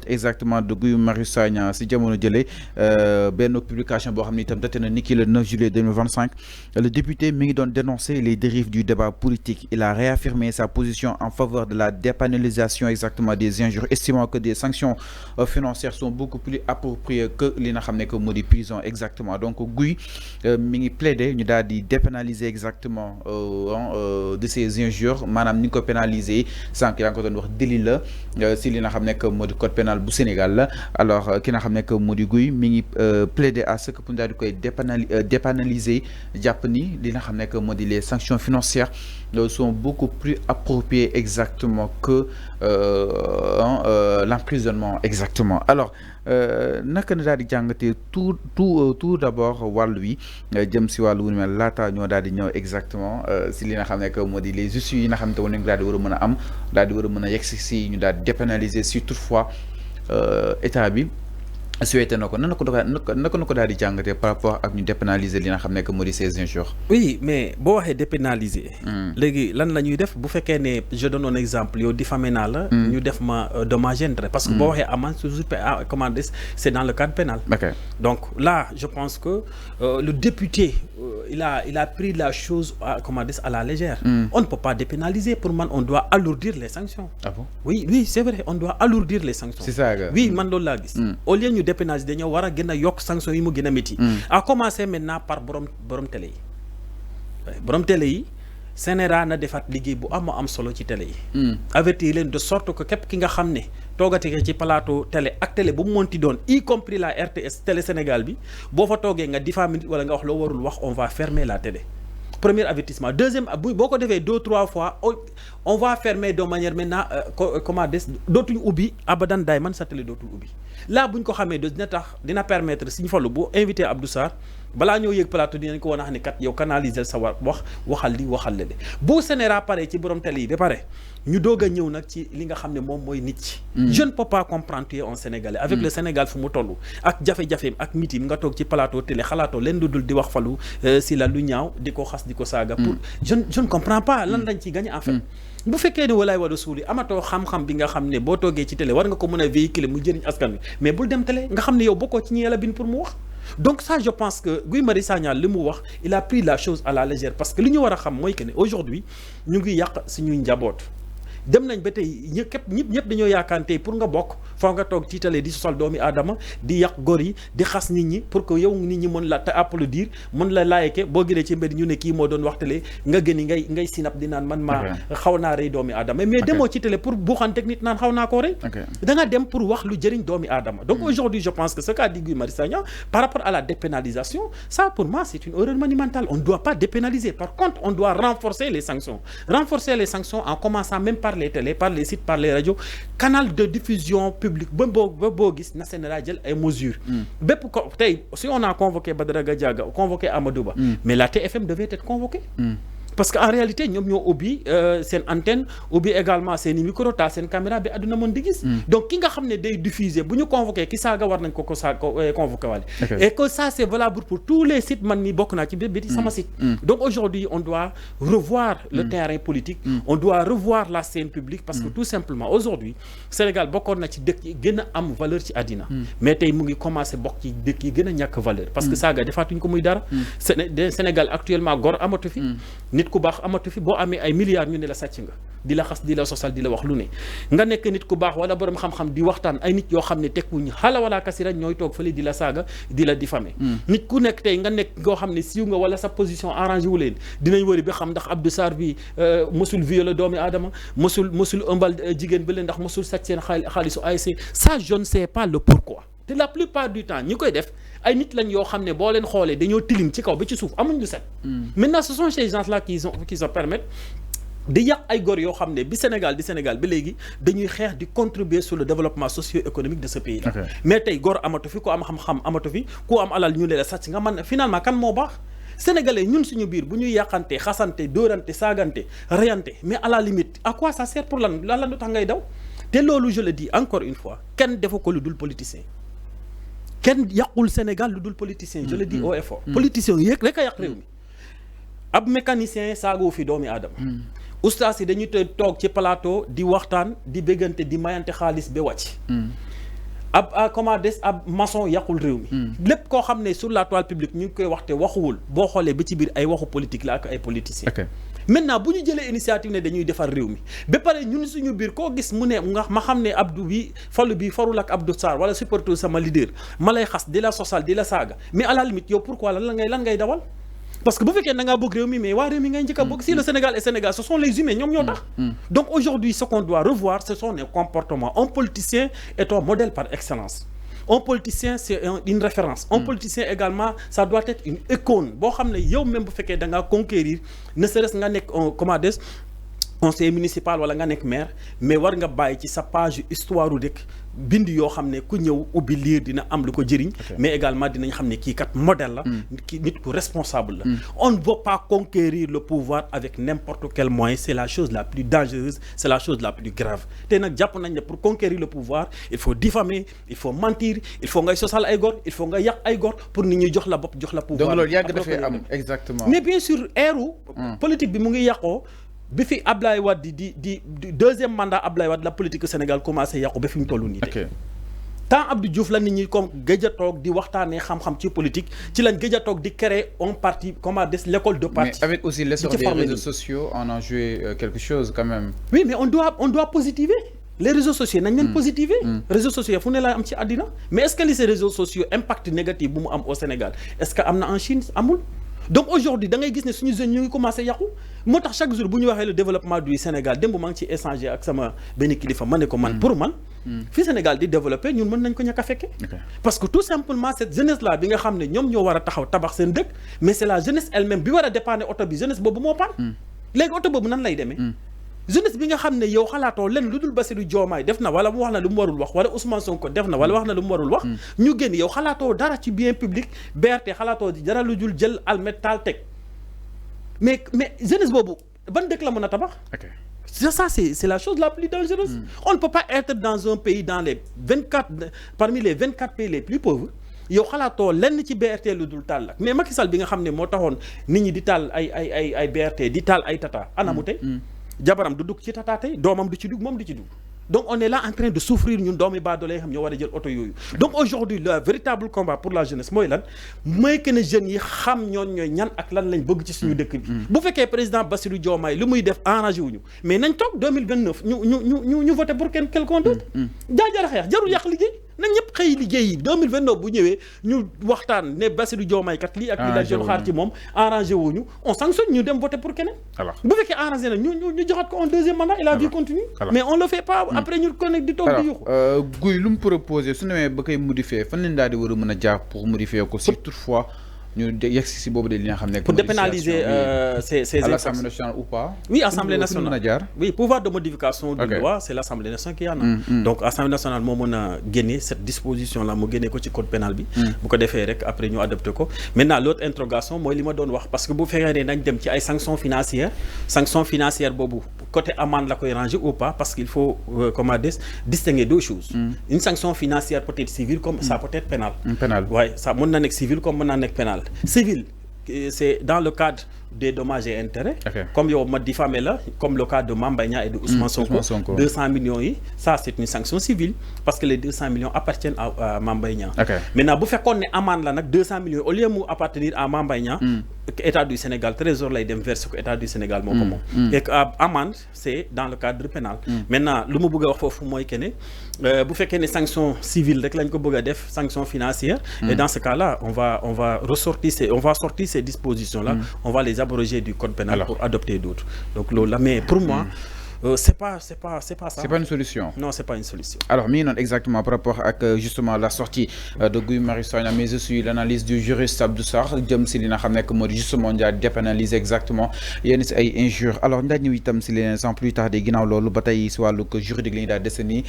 exactement de Guy Marius Sagna si jamono jëlee benn publication boo xam ne itam date na ni ki le 9 juillet 2025 le député mi ngi doon dénoncer les dérives du débat politique. Il a réaffirmé sa position en faveur de la dépénalisation exactement des injures, estimant que des sanctions financières sont beaucoup plus appropriées que li nga xam ne que moo di prison exactement. Donc Guy mi ngi plaider ñu daal di dépénaliser exactement de ces injures maanaam ni ko pénaliser sànq yaa ngi ko doon wax délit la si li nga xam ne que moo di code pénal bu Sénégal la. Alors ki nga xam ne que moo di Guy mi ngi plaider à ce que pour daal di koy dépénaliser jàpp ni li nga xam ne que moo di les sanctions financières sont beaucoup plus appropriées exactement que l'emprisonnement exactement. Alors naka na daal di jàngatee tout d'abord wàllu wi jëm si wàllu wu ni mel laata ñoo daal di ñëw exactement si li nga xam ne que moo di les issues yi nga xam te woon nañ daal di war a mën a am daal di war a mën a yegg si ñu daal di dépénaliser si toutefois état bi souhaité na ko naka na ko daal di jàngatee par rapport ak ñu dépénaliser li nga xam ne que moo di ces injures. oui mais boo waxee dépénaliser. léegi lan la ñuy def bu fekkee ne je donne un exemple yow diffamé naa la. ñu def ma dommage et intérêt parce que boo waxee amende comment dire c'est dans le cadre pénal. Okay. Donc là je pense que le député il a pris la chose à la légère. On ne peut pas dépénaliser. Pour moi on doit alourdir les sanctions. Ah bon? Oui c'est vrai on doit alourdir les sanctions. C'est ça. Oui man loolu laa gis. Au lieu ñu dépénaliser dañoo war a gën a yokk sanctions yi mu gën a métti. À commencer maintenant par borom télé yi. Borom télé yi CNRA na defaat liggéey bu am solo ci télé yi. Avertir leen de sorte que képp ki nga xam ne toogati ci plateau télé ak télé bu mu monti doon y compris la RTS télé Sénégal bi boo fa toogee nga diffamer wala nga wax loo warul wax on va fermer la télé. Premier avertissement. Deuxième, boo ko defee 2-3 fois on va fermer de manière maintenant comment des dootuñu ubbi abadan dayman sa télé dootul ubbi là buñ ko xamee dina permettre Serigne Fallou bu invité Abdou Sarr balaa ñoo yëg plateau dinañ ko wax ne kat yow canaliser sa waxal li waxal le bu CNRA pare ci borom télé yi ba pare ñu doog a ñëw nag ci li nga xam ne moom mooy nit ci je ne peux pas comprendre tu es un Sénégalais avec le Sénégal fu mu toll ak jafe-jafeem ak mitim nga toog ci plateau télé xalaatoo leen lu dul di wax Fallou si la lu ñaaw di ko xas di ko saaga pour je ne comprends pas lan lañ ci gagné en fait bu fekkee ne walaay wala suuli amatoo xam-xam bi nga xam ne boo toogee ci télé war nga ko mën a véhiculer mu jëriñ askan wi mais bul dem télé nga xam ne yow bokkoo ci ñi yàlla bin pour mu wax. Donc ça je pense que Guy Marius Sagna li mu wax il a pris la chose à la légère parce que li ñu war a xam mooy que ne aujourd'hui ñu ngi yàq suñuy njaboot dem nañ ba tey ñëpp dañoo yaakaar tey pour nga bokk foo nga toog ci télé di sosal doomi aadama di yàq góor yi di xas nit ñi pour que yow nit ñi mën la te applaudir mën la laayeke boo gënee ci mbedd ñu ne kii moo doon wax télé nga gëni ngay sinap di naan man maa xaw naa rey doomi aadama mais demoo ci télé pour buuxanteeg nit naan xaw naa koo rey da nga dem pour wax lu jëriñ doomi aadama donc aujourd'hui je pense que ce qu'a dit Guy Marius Sagna par rapport à la dépénalisation ça pour moi c'est une erreur monumentale on ne doit pas dépénaliser par contre on doit renforcer les sanctions en commençant même par les télés par les sites par les radios canal de diffusion publique ba boo gis na CNRA jël ay mesures bépp ko tey si on a convoqué Badara Gadiaga convoqué Amadou Ba mais la TFM devait être convoquée parce que en réalité ñoom ñoo ubbi seen antenne ubbi également seen i micro taal seen caméra bi àdduna mën di gis donc ki nga xam ne day diffuser bu ñu convoqué ki saaga war nañ ko convoqué wale et que ça c'est valable pour tous les sites man mi bokk naa ci bi di sama site donc aujourd'hui on doit revoir le terrain politique on doit revoir la scène publique parce que tout simplement aujourd'hui Sénégal bokkoon na ci dëkk yi gën a am valeur ci àddina mais tey mu ngi commencé bokk ci dëkk yi gën a ñàkk valeur parce que saaga defaatuñ ko muy dara Sénégal actuellement gor amatu fi nit ku baax amatu fi boo amee ay milliards ñu ne la sàcc nga di la xas di la sosal di la wax lu ne nga nekk nit ku baax wala borom xam-xam di waxtaan ay nit yoo xam ne tekkuñ xala wala kasira ñooy toog fële di la saaga di la diffamer nit ku nekk tey nga nekk ngoo xam ne siiw nga wala sa position arrangé wu leen dinañ wëri bi xam ndax Abdou Sarr bi mosul violé doomi aadama mosul ëmbal jigéen bi leen ndax mosul sàcc seen xaalisu ASC ça je ne sais pas le pourquoi te la plupart du temps ñi koy def ay nit lañ yoo xam ne boo leen xoolee dañoo tilim ci kaw ba ci suuf amuñ lu set maintenant ce sont ces gens là qui se permettent di yàq ay góor yoo xam ne bi Sénégal ba léegi dañuy xeex di contribuer sur le développement socio-économique de ce pays là mais tey góor amatu fi ku am xam-xam amatu fi ku am alal ñu ne la sàcc nga man finalement kan moo baax Sénégalais ñun suñu biir bu ñuy yàqante xasante dóorante saagante reyante mais à la limite à quoi ça sert pour lan lu tax ngay daw te loolu je le dis encore une fois kenn defu ko lu dul politicien kenn yàqul Sénégal lu dul politicien je le dis haut et fort politicien yëg rek a yàq réew mi ab mécanicien saagoo fi doomi aadama ustaas yi dañuy toog ci plateau di waxtaan di béggante di mayante xaalis ba wàcc comment des ab maçon yàqul réew mi. lépp koo xam ne sur la toile publique ñu ngi koy wax te waxuwul boo xoolee ba ci biir ay waxu politique la ak ay politiciens. maintenant bu ñu jëlee initiative ne dañuy defar réew mi ba pare ñun suñu biir koo gis mu ne nga ma xam ne Abdou bi Fallou bi farul ak Abdou Sarr wala supporter sama leader ma lay xas di la sosal di la saaga mais à la limite yow pourquoi lan ngay dawal. Parce que vous faites que vous avez mais si le Sénégal et Sénégal, ce sont les humains, donc aujourd'hui, ce qu'on doit revoir, ce sont les comportements. Un politicien est un modèle par excellence. Un politicien, c'est une référence. Un politicien également, ça doit être une icône. Si vous même vous faites que conquérir, ne serait-ce que conseiller municipal wala nga nek maire mais war nga bàyyi ci sa page histoire u dëkk bind yoo xam ne ku ñëw ubbi lire dina am lu ko jëriñ mais également dinañ xam ne kii kat modèle la ki nit ku responsable la on ne veut pas conquérir le pouvoir avec n'importe quel moyen, c'est la chose la plus dangereuse, c'est la chose la plus grave te nag jàpp nañ ne pour conquérir le pouvoir il faut diffamer, il faut mentir, il faut ngay sosal ay góor, il faut nga yàq ay góor pour nit ñi jox la bopp jox la pouvoir. donc loolu yàgg dafay am exactement. mais bien sûr eeru politique bi mu ngi yàqoo bi fi Ablaye Wade di deuxième mandat Ablaye Wade la politique au Sénégal commencé yàqu ba fi mu toll nii tey tant Abdou Diouf la nit ñi comme gëj a toog di waxtaanee xam-xam ci politique ci lañ gëj a toog di créer un parti comment dire l'école de parti. mais avec aussi l'essor des réseaux sociaux on a joué quelque chose quand même. oui mais on doit positiver les réseaux sociaux nañ leen positiver. réseaux sociaux fu ne la am ci àddina mais est-ce que li ces réseaux sociaux impact négatif bu mu am au Sénégal est-ce que am na en Chine amul. donc aujourd'hui da ngay gis ne suñu jeunes ñu ngi commencé yàqu moo tax chaque jour bu ñu waxee le développement du Sénégal démb maa ngi ci échanger ak sama benn kilifa ma ne ko man pour man fi Sénégal di développer ñun mën nañ ko ñàkk a fekke parce que tout simplement cette jeunesse là bi nga xam ne ñoom ñoo war a taxaw tabax seen dëkk mais c'est la jeunesse elle-même bi war a dépanner oto bi jeunesse boobu moo paan léegi oto boobu nan lay demee jeunesse bi nga xam ne yow xalaatoo len lu dul Bassirou Diomaye def na wala mu wax na lu mu warul wax wala Ousmane Sonko def na wala wax na lu mu warul wax ñu génn yow xalaatoo dara ci bien public BRT xalaatoo dara lu dul jël almet taal teg mais jeunesse boobu ban dëkk la mën a tabax ça c'est la chose la plus dangereuse on ne peut pas être dans un pays dans les 24 parmi les 24 pays les plus pauvres yow xalaatoo lenn ci BRT lu dul taal la mais Macky Sall bi nga xam ne moo taxoon nit ñi di taal ay BRT di taal ay tata anamu tey jabaram du dugg ci tata tey doomam du ci dugg moom du ci dugg donc on est là en train de souffrir ñun doomi baadoole xam ñoo war a jël oto yooyu donc aujourd'hui le véritable combat pour la jeunesse mooy lan mooy que ne jeunes yi xam ñoon ñooy ñan ak lan lañ bëgg ci suñu dëkk bi bu fekkee président Bassirou Diomaye li muy def arrangé wuñu mais nañ toog 2029 ñu voté pour quelqu'un d'autre jaajara xeex jarul yàq liggéey nañ ñëpp xëy liggéey yi 2029 bu ñëwee ñu waxtaan ne Bassirou Diomaye kat lii ak lii la jeune xaar ci moom arrangé wuñu on sanctionne ñu dem voter pour keneen bu fekkee arrangé na ñu joxaat ko un deuxième mandat et la vie continue mais on le fait pas après ñu connecte di toog di yuxu Guy lu mu proposé su demee ba koy modifier fan lañ daal di war a mën a jaar pour modifier ko si toutefois ñu yegg si boobu de li nga xam ne pour dépénaliser ces à l'Assemblée nationale ou pas. Oui, Assemblée nationale. Oui, pouvoir de modification de loi, c'est l'Assemblée nationale qui en a. Donc l'Assemblée nationale moo mën a génne cette disposition là mu génne ko ci code pénal bi. bu ko defee rek après ñu adopté ko. maintenant l'autre interrogation mooy li ma doon wax parce que bu fekkee ne nañ dem ci ay sanctions financières boobu côté amende la koy ranger ou pas parce qu'il faut comment dire distinguer deux choses. Une sanction financière peut être civile comme ça peut être pénale. Pénal. Ouais, ça mën na nekk civil comme mën na nekk pénal. Civil, c'est dans le cadre des dommages et intérêts. Comme il m'a diffamé là, comme le cas de Mame Mbaye Niang et de Ousmane Sonko, 200 millions, ça c'est une sanction civile parce que les 200 millions appartiennent à Mame Mbaye Niang. Maintenant, bu fekkoon ne amende la nag 200 millions au lieu mu appartenir à Mame Mbaye Niang, État du Sénégal, trésor lay dem verser ko État du Sénégal moo ko moom. Et que amende c'est dans le cadre pénal. Maintenant, lu mu bëgg a wax foofu mooy que ne bu fekkee ne sanction civile rek lañ ko bëgg a def sanction financière. Et dans ce cas-là, on va sortir ces dispositions-là, on va les abroger du code pénal pour adopter d'autres. Donc là, mais pour moi, c'est pas ça. C'est pas une solution. Non, c'est pas une solution. Alors, exactement par rapport à justement la sortie de Guy Marius Sagna, mais je suis l'analyse du juriste Abdou Sarr, jëm si li nga xam ne moo di justement dépénaliser exactement yenn si ay injures. Alors ndax ñu itam si les sans plus tarder ginnaaw loolu ba tey si wàllu juridique li ñu daal dese nii